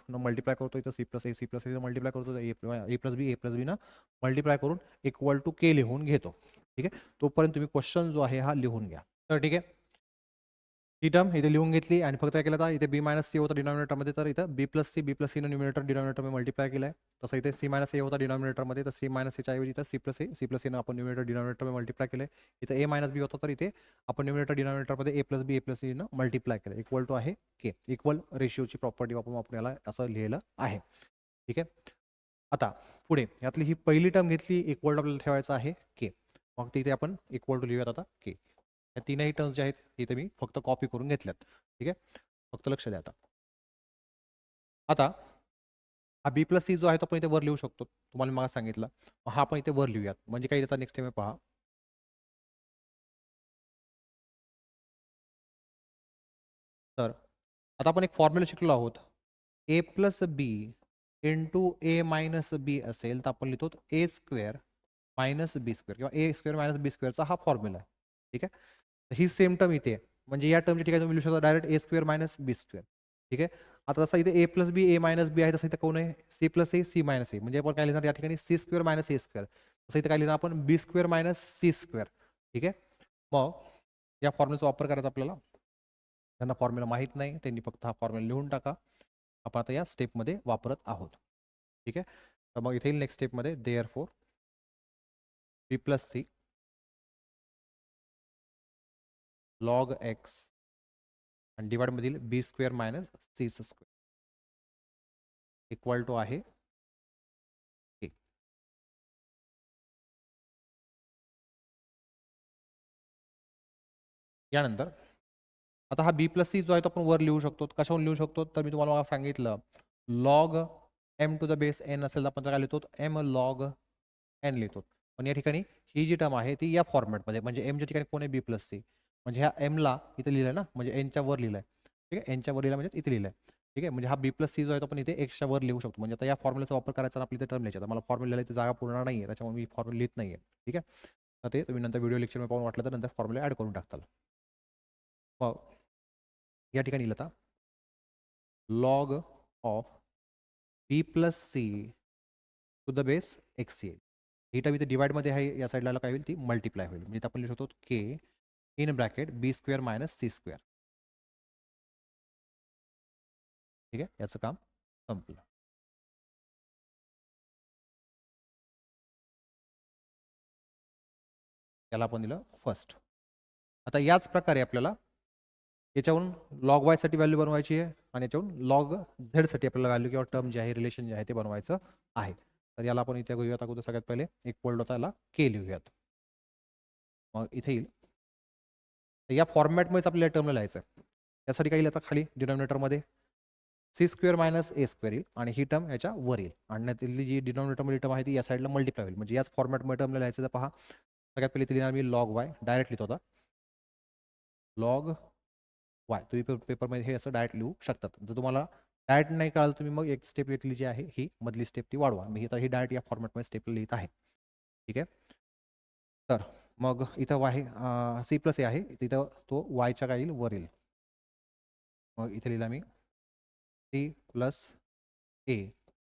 न मल्टिप्लाय करतो, इथं सी प्लस ए मल्टिप्लाय करतो, ए प्लस बी ना मल्टिप्लाय करून इक्वल टू के लिहून घेतो. ठीक आहे, तोपर्यंत तुम्ही क्वेश्चन जो आहे हा लिहून घ्या. तर ठीक आहे, ही टर्म इथे लिहून घेतली आणि फक्त काय केलं आता, इथे बी मायनस सी होता डिनॉमिनेटरमध्ये, तर इथं बी प्लस सी ने न्यूमिनेटर डिनॉमिनेटरमध्ये मल्टिप्लाय केलाय. तसं इथे सी मायनस ए होता डिनॉमिनेटरमध्ये, तर सी मायनस एच्या ऐवजी इथं सी प्लस एनं आपण न्यूमिनेटर डिनॉमिनेटरमध्ये मल्टिप्लाय केलंय. इथं ए मायनस बी होता तर इथे आपण न्यूमिनेटर डिनॉमिनेटरमध्ये ए प्लस सीनं मल्टिप्लाय केलं, इक्वल टू आहे के. इक्वल रेशिओची प्रॉपर्टी वापरून आपण याला असं लिहिलं आहे. ठीक आहे, आता पुढे यातली ही पहिली टर्म घेतली, इक्वल टू आपल्याला ठेवायचं आहे के. मग तिथे आपण इक्वल टू लिहूयात आता के. या तीनही टर्म्स जे आहेत इथे मी फक्त कॉपी करून घेतल्यात. ठीक आहे, फक्त लक्ष द्या. आता हा बी प्लस सी जो आहे तो आपण इथे वर लिहू शकतो, तुम्हाला मला सांगितलं. हा आपण इथे वर लिहूयात, म्हणजे काय येतात नेक्स्ट टाइम पहा. तर आता आपण एक फॉर्म्युला शिकलो आहोत, ए प्लस बी इंटू ए मायनस बी असेल तर आपण लिहितो ए स्क्वेअर मायनस बी स्क्वेअर किंवा ए स्क्वेअर मायनस बी स्क्वेअरचा हा फॉर्म्युला आहे. ठीक आहे, ही सेम टर्म इथे आहे. म्हणजे या टर्मच्या ठिकाणी तुम्ही लिहू शकता डायरेक्ट ए स्क्वेअर मायनस बी स्क्वेअर. ठीक आहे, आता जसं इथे ए प्लस बी ए मायनस बी आहे, तसं इथं कोण आहे, C plus a C minus ए, म्हणजे आपण काय लिहिणार या ठिकाणी सी स्क्वेअर मायनस ए स्क्वेअर. तसं इथे काय लिहिणार आपण बी स्क्वेअर मायनस सी स्क्वेअर. ठीक आहे, मग या फॉर्म्युलाचा वापर करायचा आपल्याला. त्यांना फॉर्म्युला माहीत नाही त्यांनी फक्त हा फॉर्म्युला लिहून टाका. आपण आता या स्टेपमध्ये वापरत आहोत. ठीक आहे, तर मग इथे नेक्स्ट स्टेपमध्ये therefore B plus C log x आणि डिवाइड मधील B square minus C square equal to आहे के. यानंतर आता हा बी प्लस सी जो आहे तो आपण वर लिहू शकतो. कशावरून लिहू शकतो, तर मी तुम्हाला सांगितलं log M to the base N असेल तर आपण काय लिहितो, एम लॉग एन लिहितो. पण या ठिकाणी ही जी टर्म आहे ती या फॉर्मॅटमध्ये, म्हणजे एमच्या ठिकाणी कोण आहे बी प्लस सी, म्हणजे ह्या एमला इथे लिहिलंय ना, म्हणजे एनच्या वर लिहिलंय. ठीक आहे, एनच्या वर लिहिलं म्हणजे इथे लिहिलंय. ठीक आहे, म्हणजे हा बी प्लस सी जो आहे तो आपण इथे एक्सच्या वर लिहू शकतो. म्हणजे आता या फॉर्म्युलाचा वापर करायचा आपली इथे टर्म लिहायची. आता मला फॉर्म्युला लिहायची जागा पूर्ण नाही आहे, त्याच्यामुळे मी फॉर्म्युला लिहित नाही आहे. ठीक आहे, तर ते तुम्ही नंतर व्हिडिओ लेक्चरमध्ये पाहून वाटलं तर नंतर फॉर्म्युला ॲड करून टाकताल. मग या ठिकाणी लिहिलं आता log of b plus C to the base x येईल. ही टर्म इथे डिवाइडमध्ये आहे, या साईडला काय होईल ती मल्टिप्लाय होईल. म्हणजे आपण लिहू शकतो K in bracket B square minus C square. ठीक आहे, याचं काम संपलं. त्याला आपण दिलं फर्स्ट. आता याच प्रकारे आपल्याला याच्याहून लॉग वाय साठी व्हॅल्यू बनवायची आहे आणि याच्याहून लॉग झेड साठी आपल्याला व्हॅल्यू किंवा टर्म जे आहे, रिलेशन जे आहे ते बनवायचं आहे. तर याला आपण इथे घेऊयात अगोदर सगळ्यात पहिले इक्वल टू त्याला के लिहूयात. मग इथे येईल तर या फॉर्मॅटमध्येच आपल्याला टर्मला लिहायचं आहे. यासाठी काय येईल आता खाली डिनॉमिनेटरमध्ये सी स्क्वेअर मायनस ए स्क्वेअर येईल आणि ही टर्म याच्या वर येईल आणि तिथली जी डिनॉमिनेटरमध्ये टर्म आहे ती या साईडला मल्टिप्लाय होईल. म्हणजे याच फॉर्मॅटमध्ये टर्मला लिहायचं तर पहा, सगळ्यात पहिले लिहिणार मी लॉग वाय, डायरेक्ट लिहितो आता लॉग वाय. तुम्ही पेपरमध्ये हे असं डायरेक्ट लिहू शकतात. जर तुम्हाला डायरेक्ट नाही कळालं तुम्ही मग एक स्टेप घेतली जी आहे ही मधली स्टेप ती वाढवा. मी आता ही डायरेक्ट या फॉर्मॅटमध्ये स्टेप लिहित आहे. ठीक आहे, तर मग इथं वाय सी प्लस ए आहे, तिथं तो वायच्या काय येईल वर येईल. मग इथे लिहिला मी C plus A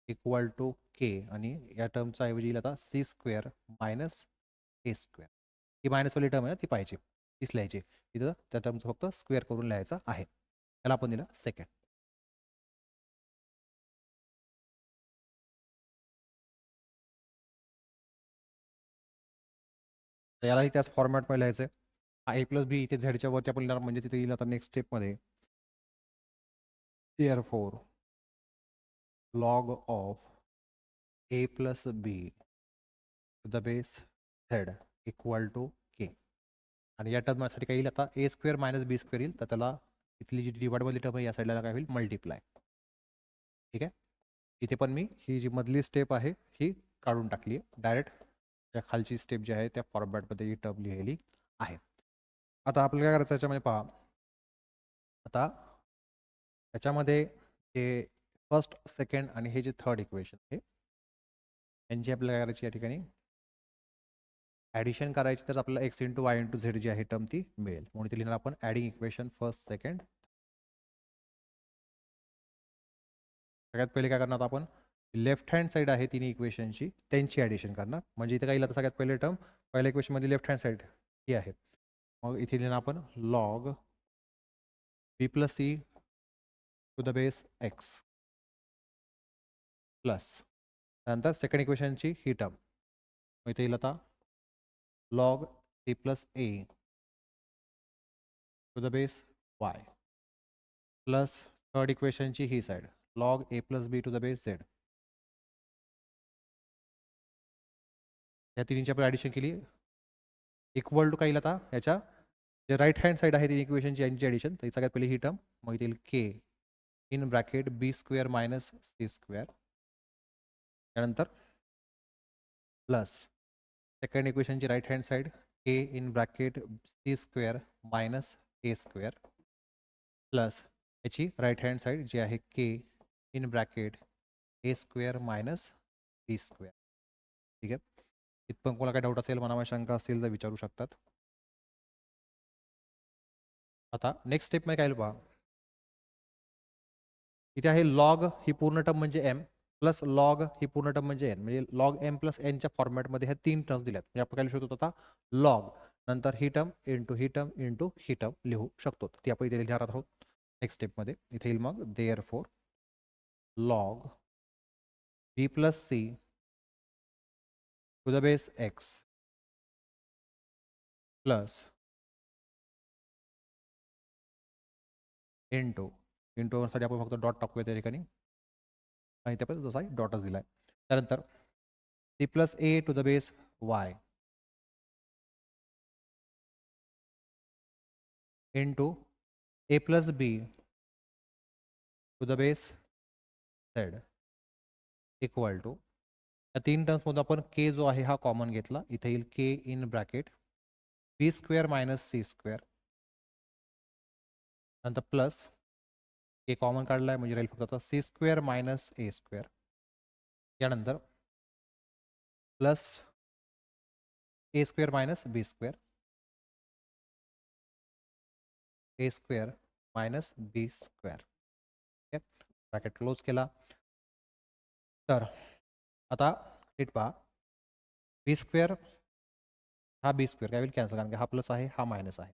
equal to K आणि या टर्मचा ऐवजी येईल आता सी स्क्वेअर मायनस ए स्क्वेअर. ही मायनसवाली टर्म आहे ना ती पाहिजे, तीच लिहायची. तिथं त्या टर्मचं फक्त स्क्वेअर करून लिहायचं आहे. त्याला आपण दिलं सेकंड. तर यालाही त्याच फॉर्मॅटमध्ये लिहायचं आहे. हा ए प्लस बी इथे झेडच्या वरती आपण लिहिणार, म्हणजे तिथे येईल आता नेक्स्ट स्टेपमध्ये therefore log of a plus b to the base z equal to K. आणि या टर्मसाठी काय येईल आता A square minus B square येईल, तर त्याला इथली जी डिवाइडमधली टर्म आहे या साईडला काय होईल मल्टिप्लाय. ठीक आहे, इथे पण मी ही जी मधली स्टेप आहे ही काढून टाकली आहे, डायरेक्ट त्या खालची स्टेप जी आहे त्या फॉर्मॅटमध्ये ही टर्म लिहिली आहे. आता आपल्याला काय करायचं याच्यामध्ये पहा, आता याच्यामध्ये जे फर्स्ट सेकंड आणि हे जे थर्ड इक्वेशन आहे यांची आपल्याला काय करायची या ठिकाणी ॲडिशन करायची, तर आपल्याला x into y into z जी आहे टर्म ती मिळेल. म्हणून ते लिहिणार आपण ॲडिंग इक्वेशन फर्स्ट सेकंड. सगळ्यात पहिले काय करणार आपण लेफ्ट हँड साईड आहे तिन्ही इक्वेशनची त्यांची ॲडिशन करणार. म्हणजे इथे काय येईल आता सगळ्यात पहिले टर्म पहिल्या इक्वेशनमध्ये लेफ्ट हँड साईड ही आहे. मग इथे लिहिणार आपण log B plus C to the base x plus त्यानंतर सेकंड इक्वेशनची ही टर्म. मग इथे येईल आता log A plus A to the base y plus third इक्वेशनची ही side log A plus B to the base z. या तिन्हीची आपण ॲडिशन केली इक्वल टू काय येईल आता याच्या जे राईट हँड साईड आहे ती इक्वेशनची यांची ॲडिशन. तर सगळ्यात पहिली ही टर्म, मग इथे येईल K in bracket B square minus C square, त्यानंतर प्लस सेकंड इक्वेशनची right hand side K in bracket C square minus A square plus याची राईट हँड साईड जी आहे K in bracket A square minus B square. ठीक आहे, इथपण कोणाला काही doubt असेल मनामध्ये शंका असेल तर विचारू शकतात. आता नेक्स्ट स्टेपमध्ये काय पहा, इथे आहे लॉग ही पूर्ण टर्म म्हणजे एम प्लस लॉग ही पूर्ण टर्म म्हणजे एन, म्हणजे लॉग एम प्लस एनच्या फॉर्मॅटमध्ये ह्या तीन टर्म्स दिल्यात. म्हणजे आपण काय शोधतो आता लॉग नंतर ही टर्म इंटू ही टर्म इंटू ही टर्म लिहू शकतो. ती आपण इथे लिहिणार आहोत नेक्स्ट स्टेपमध्ये. इथे येईल मग therefore log B plus C to the base x plus into साठी आपण फक्त डॉट टाकूया त्या ठिकाणी आणि त्या पण जसा डॉटच दिलाय. त्यानंतर c plus A to the base y into A plus B to the base z equal to या तीन टर्म्समधून आपण के जो आहे हा कॉमन घेतला. इथे येईल K in bracket B square minus C square नंतर प्लस के कॉमन काढला आहे म्हणजे राहील फक्त आता सी स्क्वेअर मायनस ए स्क्वेअर, यानंतर plus A square minus B square A square minus B square. ठीक आहे, ब्रॅकेट क्लोज केला. तर आता नीट पहा बी स्क्वेअर हा बी स्क्वेअर काय होईल कॅन्सल, कारण की हा प्लस आहे हा मायनस आहे.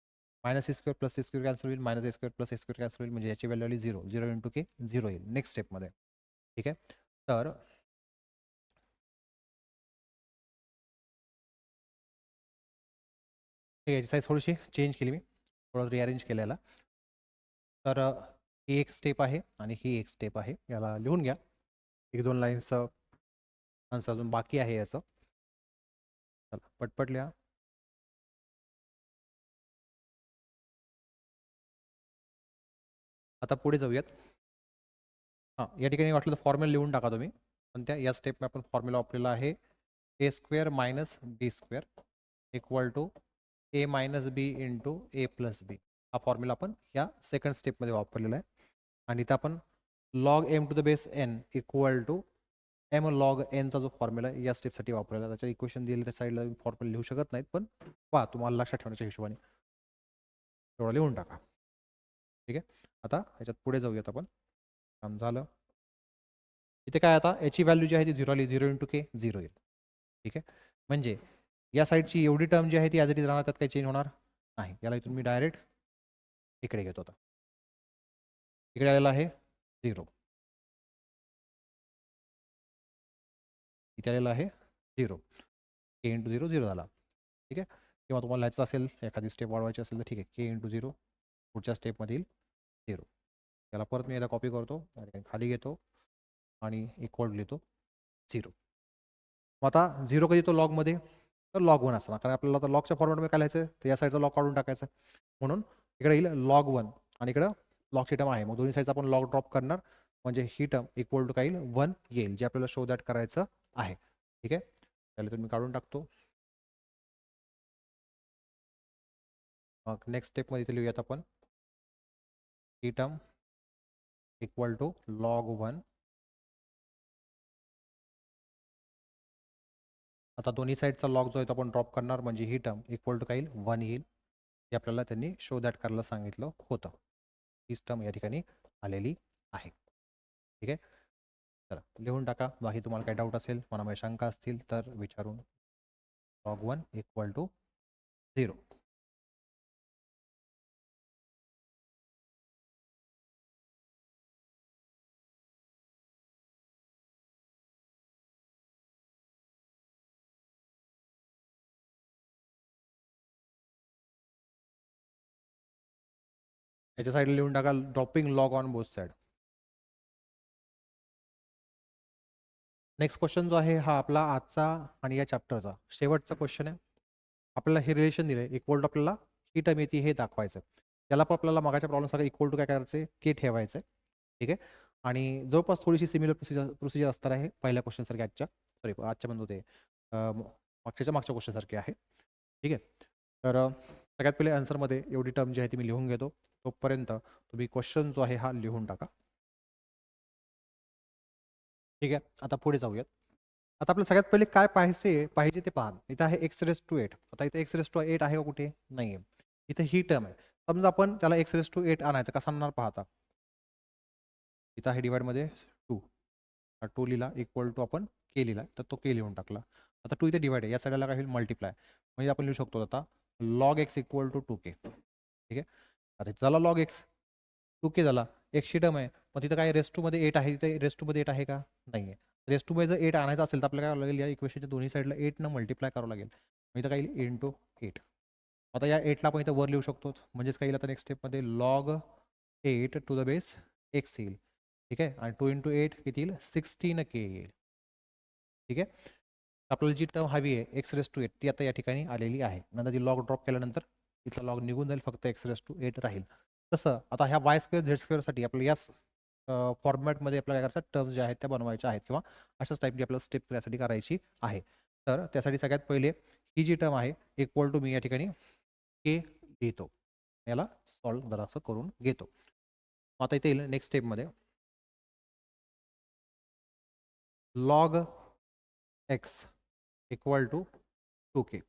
Minus C square plus c square cancel होईल, मायनस ए स्क्वेअर प्लस ए स्क्वेअर कॅन्सल होईल, म्हणजे याची व्हॅल्यू आली 0. 0 इंटू के 0 येईल नेक्स्ट स्टेपमध्ये. ठीक आहे. तर याची साईज थोडीशी चेंज केली मी, थोडं रिअरेंज केलेला. तर ही एक स्टेप आहे आणि ही एक स्टेप आहे. याला लिहून घ्या. 1-2 लाईन्सचं आन्सर अजून बाकी आहे याचं. चला पटपट लिहा. आता पुढे जाऊयात. हां, या ठिकाणी वाटलं तर फॉर्म्युला लिहून टाका तुम्ही, पण या स्टेपमध्ये आपण फॉर्म्युला वापरलेला आहे A square minus B square equal to A minus B into A plus B. हा फॉर्म्युला आपण या सेकंड स्टेपमध्ये वापरलेला आहे. आणि इथं आपण log M to the base N equal to M log एनचा जो फॉर्म्युला या स्टेपसाठी वापरलेला आहे, त्याच्या इक्वेशन दिलेल्या त्या साईडला फॉर्म्युला लिहू शकत नाहीत, पण पहा तुम्हाला लक्षात ठेवण्याच्या हिशोबाने तेवढं लिहून टाका. ठीक आहे. आता ह्याच्यात पुढे जाऊयात आपण. काम झालं. इथे काय आता याची व्हॅल्यू जी आहे ती 0 आली, 0 इंटू के 0 येईल. ठीक आहे. म्हणजे या साईडची एवढी टर्म जी आहे ती ॲज इट इज राहणार, त्यात काही चेंज होणार नाही. याला इथून मी डायरेक्ट इकडे घेतो. आता इकडे आलेला आहे 0, इथे आलेला आहे 0. के इंटू 0 0 झाला. ठीक आहे. किंवा तुम्हाला लिहायचं असेल, एखादी स्टेप वाढवायची असेल तर ठीक आहे, के इंटू 0 पुढच्या स्टेपमध्ये येईल 0. त्याला परत मी याला कॉपी करतो, खाली घेतो आणि इक्वल लिहितो 0. मग आता 0 कधी तो लॉगमध्ये, तर लॉग 1 असणार, कारण आपल्याला तर लॉगच्या फॉर्मॅटमध्ये काय लिहायचं, तर या साईडचा लॉग काढून टाकायचा. म्हणून इकडे येईल लॉग 1 आणि इकडं लॉगची टर्म आहे. मग दोन्ही साईडचा आपण लॉग ड्रॉप करणार, म्हणजे ही टर्म इक्वल टू काय येईल 1 येईल, जे आपल्याला शो दॅट करायचं आहे. ठीक आहे. त्याला तुम्ही काढून टाकतो. मग नेक्स्ट स्टेपमध्ये इथे लिहूयात आपण ही टर्म इक्वल टू लॉग 1. आता दोन्ही साईडचा लॉग जो आहे तो आपण ड्रॉप करणार, म्हणजे ही टर्म इक्वल टू काय येईल 1 येईल, जे आपल्याला त्यांनी शो दॅट करायला सांगितलं होतं. हीच टर्म या ठिकाणी आलेली आहे. ठीक आहे. चला लिहून टाका. बाकी तुम्हाला काही डाऊट असेल, मनामध्ये शंका असतील तर विचारून. Log 1 equal to 0. याच्या साईडला लिहून टाका dropping log on both side. Next question जो आहे हा आपला आजचा आणि या चॅप्टरचा शेवटचा क्वेश्चन आहे. आपल्याला हे रिलेशन दिलं आहे, इक्वल टू आपल्याला ही टर्म येते हे दाखवायचं. त्याला पण आपल्याला मागाच्या प्रॉब्लेमसारखं इक्वल टू काय करायचं, के ठेवायचं आहे. ठीक आहे. आणि जवळपास थोडीशी सिमिलर प्रोसिजर असणार आहे पहिल्या क्वेश्चनसारखी, आजच्या पण होते मागच्या क्वेश्चनसारखी आहे. ठीक आहे. तर सगळ्यात पहिले आन्सरमध्ये एवढी टर्म जी आहे ती मी लिहून घेतो. तोपर्यंत तुम्ही क्वेश्चन जो आहे हा लिहून टाका. ठीक आहे. आता पुढे जाऊयात. आता आपल्याला सगळ्यात पहिले काय पाहिजे ते पहा. इथं आहे x⁸8. आता इथे x⁸8 आहे का कुठे? नाही आहे. इथे ही टर्म आहे. समजा आपण त्याला x⁸8 आणायचं, कसं आणणार पाहता. इथं आहे डिवाइडमध्ये 2. 2 लिहिला इक्वल टू आपण के लिहिला, तर तो के लिहून टाकला. आता 2 इथे डिवाइड आहे, या साईडला काय होईल मल्टिप्लाय, म्हणजे आपण लिहू शकतो आता log x equal to 2k. ठीक आहे. आता इथं झाला लॉग x 2k झाला. एक्सची टर्म आहे, पण तिथं काय रेस 2 मध्ये 8 आहे, तिथे रेस 2 मध्ये 8 आहे का? नाही आहे. रेस 2 मध्ये जर 8 आणायचं असेल तर आपल्याला काय करावं लागेल, या इक्वेशनच्या दोन्ही साईडला 8 न मल्टिप्लाय करावं लागेल. मग इथं काय येईल इंटू 8. आता या 8ला आपण इथं वर लिहू शकतो, म्हणजेच काय येईल आता नेक्स्ट स्टेपमध्ये log 8 to the base x येईल. ठीक आहे. आणि 2 इंटू 8 किती येईल 16k येईल. ठीक आहे. आपल्याला जी टर्म हवी आहे x⁸8 ती आता या ठिकाणी आलेली आहे. नंतर ती लॉग ड्रॉप केल्यानंतर इथला लॉग निघून जाईल, फक्त x⁸8 राहील. तसं आता ह्या y² z² आपल्याला याच फॉर्मॅटमध्ये आपल्याला काय करायचं, टर्म्स ज्या आहेत त्या बनवायच्या आहेत, किंवा अशाच टाईपची आपल्याला स्टेप त्यासाठी करायची आहे. तर त्यासाठी सगळ्यात पहिले ही जी टर्म आहे इक्वल टू मी या ठिकाणी के लिहितो. याला सॉल्व्ह जरासं करून घेतो. आता इथे येईल नेक्स्ट स्टेपमध्ये log x equal to 2k.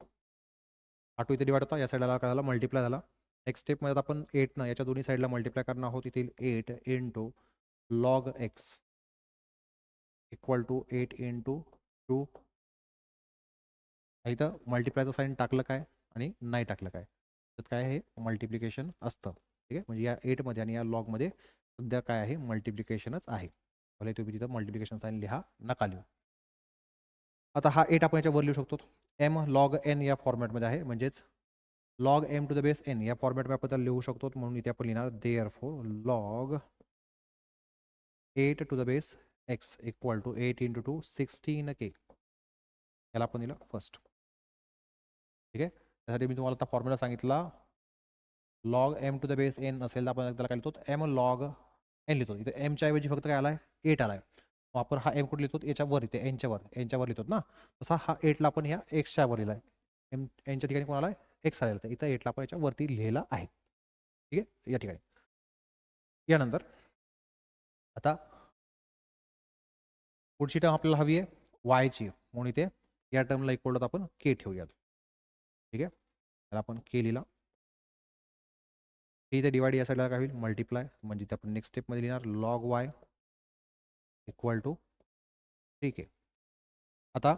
हा 2 इथे डिवाइड होता, या साईडला काय झाला मल्टिप्लाय झाला. नेक्स्ट स्टेपमध्ये आपण 8 न याच्या दोन्ही साईडला मल्टिप्लाय करणार आहोत. इथे 8 into log x equal to 8 into 2. इथं मल्टिप्लायचं साईन टाकलं काय आणि नाही टाकलं काय, त्यात काय आहे मल्टिप्लिकेशन असतं. ठीक आहे, म्हणजे या 8मध्ये आणि या लॉगमध्ये सध्या काय आहे मल्टिप्लिकेशनच आहे. भले तुम्ही तिथं मल्टिप्लिकेशन साईन लिहा नका लिहू. आता हा 8 आपण याच्यावर लिहू शकतो. एम लॉग एन या फॉर्मॅटमध्ये आहे, म्हणजेच log M to the base n या फॉर्मॅटमध्ये आपण लिहू शकतो. म्हणून इथे आपण लिहिणार therefore log 8 to the base x equal to 8 into 2 16k. याला आपण लिहिलं फर्स्ट. ठीक आहे, त्यासाठी मी तुम्हाला आता फॉर्म्युला सांगितला. Log M to the base N असेल तर आपण त्याला काय लिहितो एम लॉग एन लिहितो. इथे एमच्या ऐवजी फक्त काय आलाय 8 आलाय. मग आपण हा एम कुठे लिहितो याच्या वर, इथे एनच्या वर लिहितो ना. तसा हा 8ला आपण ह्या एक्सच्या वर लिहिलाय. एनच्या ठिकाणी कोण आलाय एक्स आलेला, तर इथं 8ला आपण याच्या वरती लिहिला आहे. ठीक आहे, या ठिकाणी यानंतर आता पुढची टर्म आपल्याला हवी आहे वायची, म्हणून इथे या टर्मला इक्वल टू आपण के ठेवूयात. ठीक आहे, तर आपण के लिहिला. इथे डिवाइड या साईडला काय होईल मल्टिप्लाय, म्हणजे इथे आपण नेक्स्ट स्टेपमध्ये लिहिणार लॉग वाय इक्वल टू. ठीक आहे, आता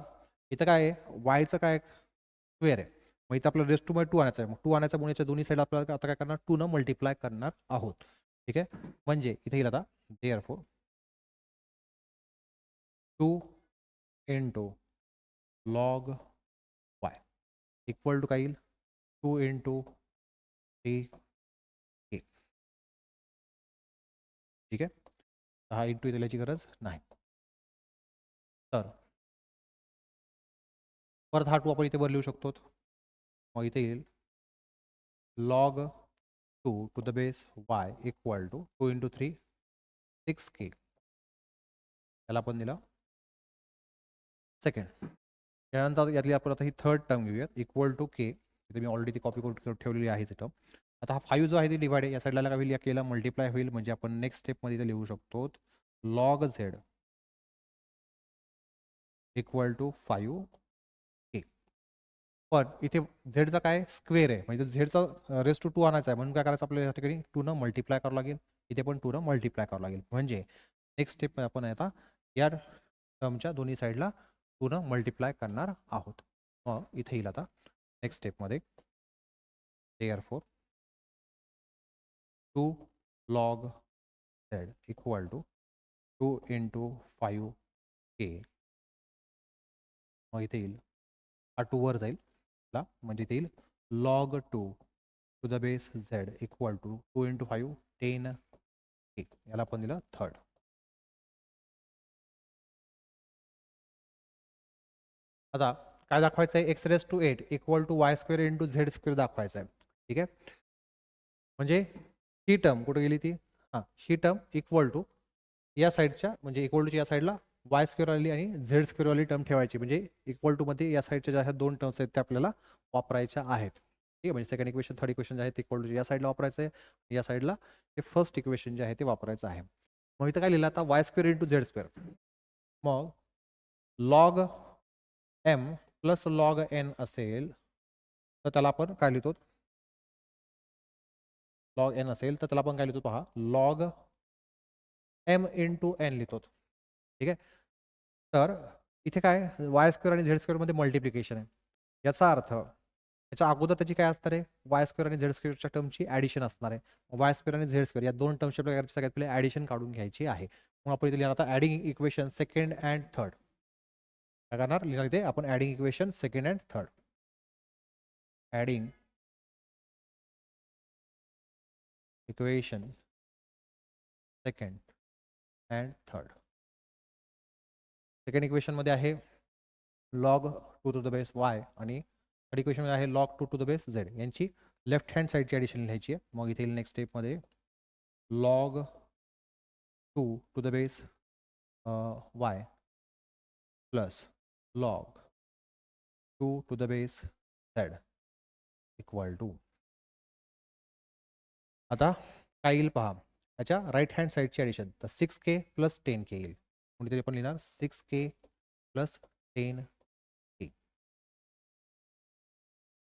इथं काय आहे वायचं काय स्क्वेअर आहे, मग इथं आपल्याला रेस टू मध्ये 2 आणायचं आहे. मग 2 आणायचं म्हणून याच्या दोन्ही साईड आपल्याला आता काय करणार 2 न मल्टिप्लाय करणार आहोत. ठीक आहे, म्हणजे इथे येईल आता therefore 2 into log y equal to काय येईल 2 इंटू 3k. ठीक आहे, हा इंटू इथे लिहायची गरज नाही. तर परत हा 2 आपण इथे वर लिहू शकतो. मग इथे येईल log 2 to the base y equal to 2 into 3 6k. त्याला आपण दिला सेकंड. त्यानंतर यातली आपण आता ही थर्ड टर्म घेऊयात इक्वल टू के. इथे मी ऑलरेडी ती कॉपी करून ठेवलेली आहे टर्म. आता हा 5 जो आहे ती डिवाइड आहे, या साईडला काय होईल या केला मल्टिप्लाय होईल, म्हणजे आपण नेक्स्ट स्टेपमध्ये इथे लिहू शकतो log z equal to 5k. पण इथे झेडचा काय स्क्वेअर आहे, म्हणजे झेडचा रेस टू 2 आणायचा आहे, म्हणून काय करायचं आपल्याला या ठिकाणी 2 न मल्टिप्लाय करावं लागेल. इथे पण 2 न मल्टिप्लाय करावं लागेल, म्हणजे नेक्स्ट स्टेप आपण आता या टर्मच्या दोन्ही साईडला 2 न मल्टिप्लाय करणार आहोत. मग इथे येईल आता नेक्स्ट स्टेपमध्ये therefore 2 log z equal to 2 into 5k. मग इथे येईल हा 2 वर जाईल म्हणजे इथे येईल log 2 to the base z equal to 2 into 5 10k. याला आपण दिलं थर्ड. आता काय दाखवायचं आहे x raise to 8 equal to y square into z square दाखवायचं आहे. ठीक आहे, म्हणजे ही टर्म कुठे गेली ती हां ही टर्म इक्वल टू या साईडच्या, म्हणजे इक्वल टूच्या या साईडला वाय स्क्वेअर वाली आणि झेड स्क्वेअर वाली टर्म ठेवायची, म्हणजे इक्वल टू मध्ये या साईडच्या ज्या दोन टर्म्स आहेत त्या आपल्याला वापरायच्या आहेत. ठीक आहे, म्हणजे सेकंड इक्वेशन थर्ड इक्वेशन जे आहे ते इक्वल टू या साईडला वापरायचं आहे, या साईडला हे फर्स्ट इक्वेशन जे आहे ते वापरायचं आहे. मग इथं काय लिहिलं आता y square into z square. मग log M plus log N असेल तर त्याला आपण काय लिहितो लॉग एन असेल तर त्याला आपण काय लिहितो पहा लॉग एम इंटू एन लिहितो. ठीक आहे, तर इथे काय वाय स्क्वेअर आणि झेड स्क्वेअर मध्ये मल्टिप्लिकेशन आहे, याचा अर्थ याच्या अगोदर त्याची काय असणार आहे वाय स्क्वेअर आणि झेड स्क्वेअरच्या टर्मची ॲडिशन असणार आहे. वाय स्क्वेअर आणि झेड स्क्वेअर या दोन टर्मच्या प्रकारची सगळ्यात पहिले ॲडिशन काढून घ्यायची आहे. मग आपण इथे लिहिणार आता adding equation second and third. काय करणार लिहिणार इथे आपण adding equation second and third. Adding equation second and third. Second इक्वेशनमध्ये आहे log 2 to the base y आणि थर्ड इक्वेशनमध्ये आहे log 2 to the base z. यांची लेफ्ट हँड साईडची ॲडिशन लिहायची आहे. मग इथे नेक्स्ट स्टेपमध्ये log 2 to the base y plus log 2 to the base z equal to. आता काय येईल पहा याच्या राईट हँड साईडची ॲडिशन, तर 6k प्लस 10k येईल, कोणीतरी आपण लिहिणार 6k प्लस 10k.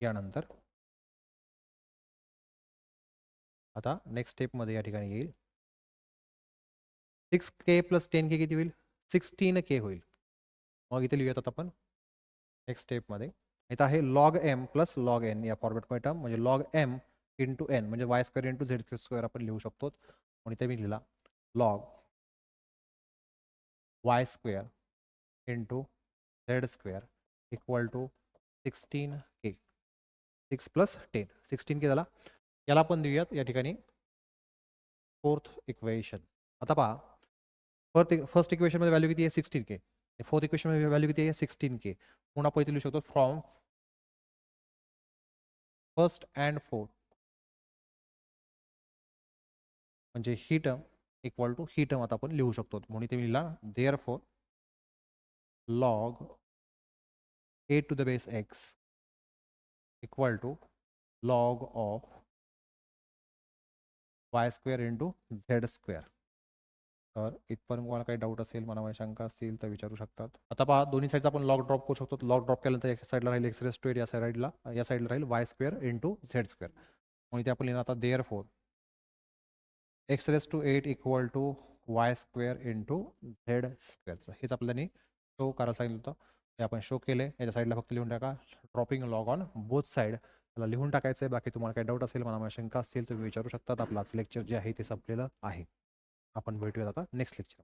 यानंतर आता नेक्स्ट स्टेपमध्ये या ठिकाणी येईल 6k प्लस 10k किती होईल 16k होईल. मग इथे लिहूयात आता आपण नेक्स्ट स्टेपमध्ये इथं आहे log M plus log N या फॉर्मॅटमध्ये टर्म म्हणजे लॉग एम इंटू एन म्हणजे y square into z square आपण लिहू शकतो. आणि इथे मी लिहिला log y square into z square equal to 16k 6 plus 10 16k झाला. याला आपण देऊयात या ठिकाणी फोर्थ इक्वेशन. आता पहा फर्स्ट इक्वेशनमध्ये व्हॅल्यू किती आहे 16k. फोर्थ इक्वेशनमध्ये व्हॅल्यू किती आहे 16k. म्हणून आपण इथे लिहू शकतो फ्रॉम फर्स्ट अँड फोर्थ म्हणजे ही टर्म इक्वल टू ही टर्म आता आपण लिहू शकतो. म्हणून इथे मी लिहिला therefore log a to the base x equal to log of y square into z square. तर इथपर्यंत तुम्हाला काही डाऊट असेल मनामध्ये शंका असतील तर विचारू शकतात. आता पहा दोन्ही साईडचा आपण लॉग ड्रॉप करू शकतो. लॉग ड्रॉप केल्यानंतर एका साईडला राहील एक्स रेस टू 8 या साईडला राहील y square into z square. म्हणून इथे आपण लिहिणार आता therefore x raise to 8 equal to y square into z स्क्वेअरचं हेच आपल्याला शो करायला सांगितलं होतं. हे आपण शो केले. याच्या साईडला फक्त लिहून टाका dropping log on both side त्याला लिहून टाकायचं आहे. बाकी तुम्हाला काही डाऊट असेल मनामध्ये शंका असतील तुम्ही विचारू शकतात. आपलं आज लेक्चर जे आहे ते संपलेलं आहे. आपण भेटूयात आता नेक्स्ट लेक्चर.